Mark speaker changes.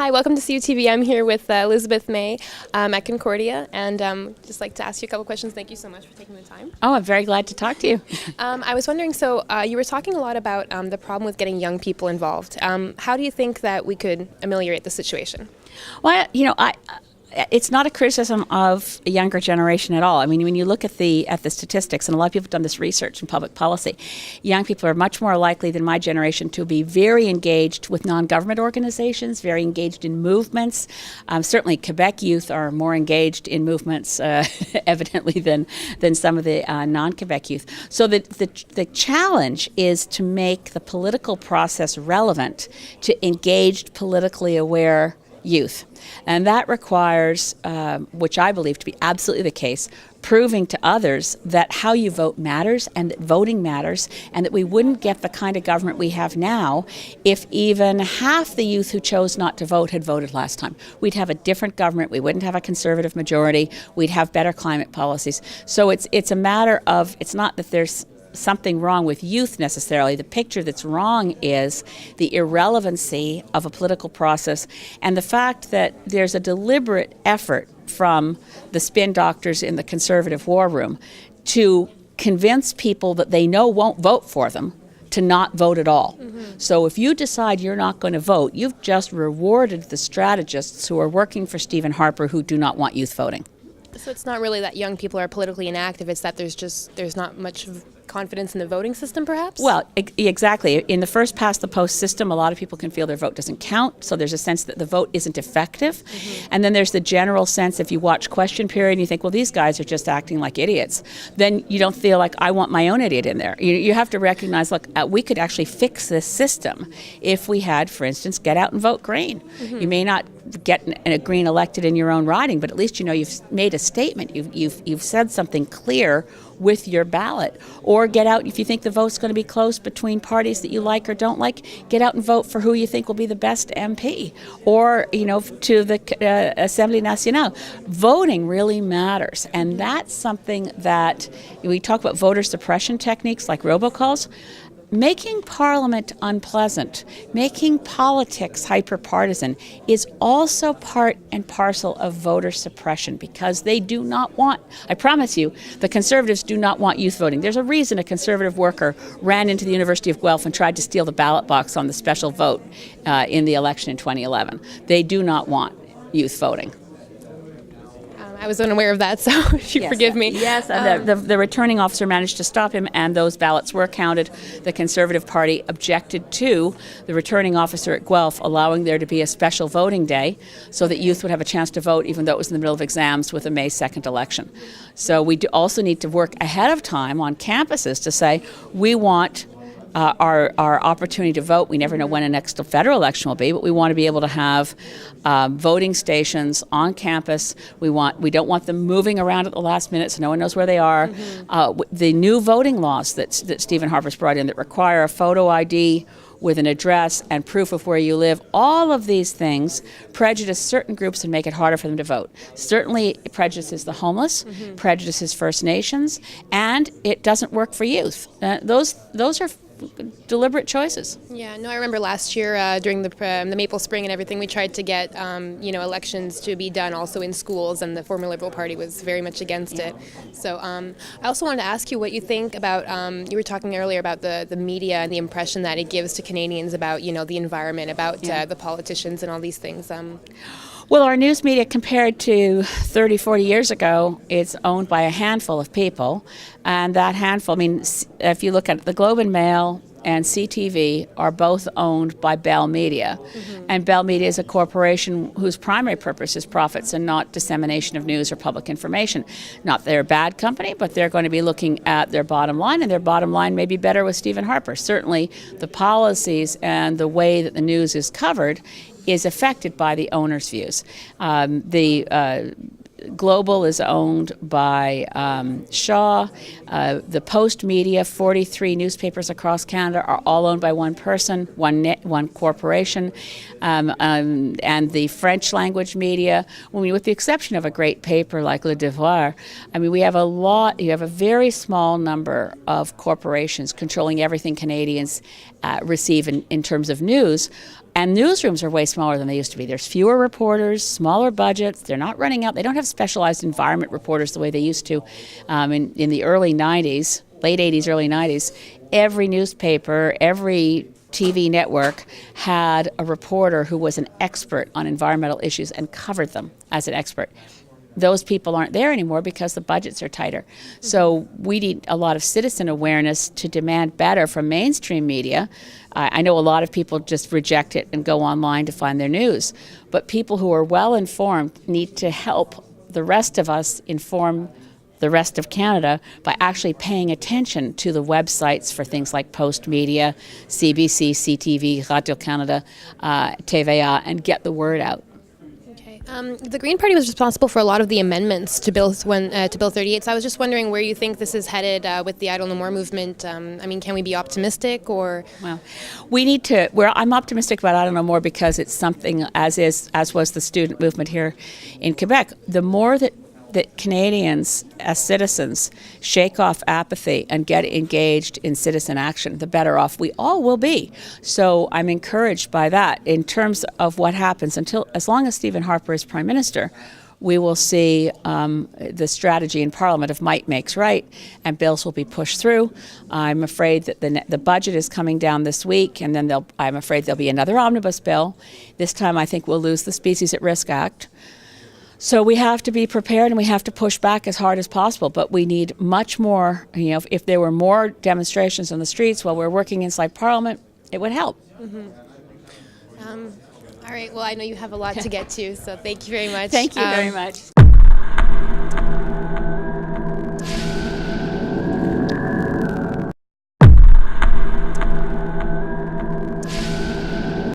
Speaker 1: Hi, welcome to CUTV. I'm here with Elizabeth May at Concordia, and just like to ask you a couple questions. Thank you so much for taking the time.
Speaker 2: Oh, I'm very glad to talk to you.
Speaker 1: I was wondering, so you were talking a lot about the problem with getting young people involved. How do you think that we could ameliorate the situation?
Speaker 2: Well, it's not a criticism of a younger generation at all. I mean, when you look at the statistics, and a lot of people have done this research in public policy, young people are much more likely than my generation to be very engaged with non-government organizations, very engaged in movements. Certainly, Quebec youth are more engaged in movements, evidently, than some of the non-Quebec youth. So the challenge is to make the political process relevant to engaged, politically aware youth. And that requires, which I believe to be absolutely the case, proving to others that how you vote matters and that voting matters, and that we wouldn't get the kind of government we have now if even half the youth who chose not to vote had voted last time. We'd have a different government. We wouldn't have a conservative majority. We'd have better climate policies. So it's a matter of, it's not that there's something wrong with youth necessarily. The picture that's wrong is the irrelevancy of a political process and the fact that there's a deliberate effort from the spin doctors in the conservative war room to convince people that they know won't vote for them to not vote at all. Mm-hmm. So if you decide you're not going to vote, you've just rewarded the strategists who are working for Stephen Harper who do not want youth voting.
Speaker 1: So it's not really that young people are politically inactive, it's that there's not much confidence in the voting system, perhaps?
Speaker 2: Well, exactly. In the first past the post system, a lot of people can feel their vote doesn't count, so there's a sense that the vote isn't effective. Mm-hmm. And then there's the general sense, if you watch Question Period and you think, well, these guys are just acting like idiots, then you don't feel like, I want my own idiot in there. You have to recognize, look, we could actually fix this system if we had, for instance, get out and vote Green. Mm-hmm. You may not get a Green elected in your own riding, but at least you know you've made a statement. You've said something clear with your ballot. Or get out, if you think the vote's going to be close between parties that you like or don't like, get out and vote for who you think will be the best MP. Or, to the Assemblée Nationale. Voting really matters. And that's something that, we talk about voter suppression techniques like robocalls. Making Parliament unpleasant, making politics hyper-partisan is also part and parcel of voter suppression because they do not want, I promise you, the Conservatives do not want youth voting. There's a reason a Conservative worker ran into the University of Guelph and tried to steal the ballot box on the special vote in the election in 2011. They do not want youth voting.
Speaker 1: I was unaware of that, so if you forgive me.
Speaker 2: Yes, the returning officer managed to stop him, and those ballots were counted. The Conservative Party objected to the returning officer at Guelph allowing there to be a special voting day so that youth would have a chance to vote, even though it was in the middle of exams with a May 2nd election. So we also need to work ahead of time on campuses to say, we want our opportunity to vote. We never know when the next federal election will be, but we want to be able to have voting stations on campus. We don't want them moving around at the last minute so no one knows where they are. Mm-hmm. The new voting laws that Stephen Harper's brought in that require a photo ID with an address and proof of where you live, all of these things prejudice certain groups and make it harder for them to vote. Certainly it prejudices the homeless, mm-hmm. prejudices First Nations, and it doesn't work for youth. Those are deliberate choices.
Speaker 1: Yeah, no, I remember last year during the Maple Spring and everything, we tried to get elections to be done also in schools, and the former Liberal Party was very much against it. So I also wanted to ask you what you think about, you were talking earlier about the media and the impression that it gives to Canadians about, the environment, about the politicians and all these things.
Speaker 2: Well, our news media, compared to 30, 40 years ago, is owned by a handful of people. And that handful, if you look at the Globe and Mail and CTV are both owned by Bell Media. Mm-hmm. And Bell Media is a corporation whose primary purpose is profits and not dissemination of news or public information. Not they're a bad company, but they're going to be looking at their bottom line, and their bottom line may be better with Stephen Harper. Certainly the policies and the way that the news is covered is affected by the owner's views. Global is owned by Shaw. The Post Media, 43 newspapers across Canada, are all owned by one person, one corporation. And the French language media, with the exception of a great paper like Le Devoir, we have you have a very small number of corporations controlling everything Canadians receive in terms of news. And newsrooms are way smaller than they used to be. There's fewer reporters, smaller budgets. They're not running out. They don't have specialized environment reporters the way they used to in the early 90s, late 80s, early 90s. Every newspaper, every TV network had a reporter who was an expert on environmental issues and covered them as an expert. Those people aren't there anymore because the budgets are tighter. So we need a lot of citizen awareness to demand better from mainstream media. I know a lot of people just reject it and go online to find their news. But people who are well informed need to help the rest of us inform the rest of Canada by actually paying attention to the websites for things like Post Media, CBC, CTV, Radio-Canada, TVA, and get the word out.
Speaker 1: The Green Party was responsible for a lot of the amendments to Bill 38. So I was just wondering where you think this is headed with the Idle No More movement. I mean, can we be optimistic or?
Speaker 2: Well, we need to. I'm optimistic about Idle No More because it's something as was the student movement here in Quebec. The more that Canadians, as citizens, shake off apathy and get engaged in citizen action, the better off we all will be. So I'm encouraged by that. In terms of what happens, as long as Stephen Harper is Prime Minister, we will see the strategy in Parliament of might makes right, and bills will be pushed through. I'm afraid that the budget is coming down this week, and then I'm afraid there'll be another omnibus bill. This time I think we'll lose the Species at Risk Act. So we have to be prepared and we have to push back as hard as possible, but we need much more. If there were more demonstrations on the streets while we're working inside Parliament, it would help.
Speaker 1: All right, well, I know you have a lot to get to, so thank you very much.
Speaker 2: Thank you very much.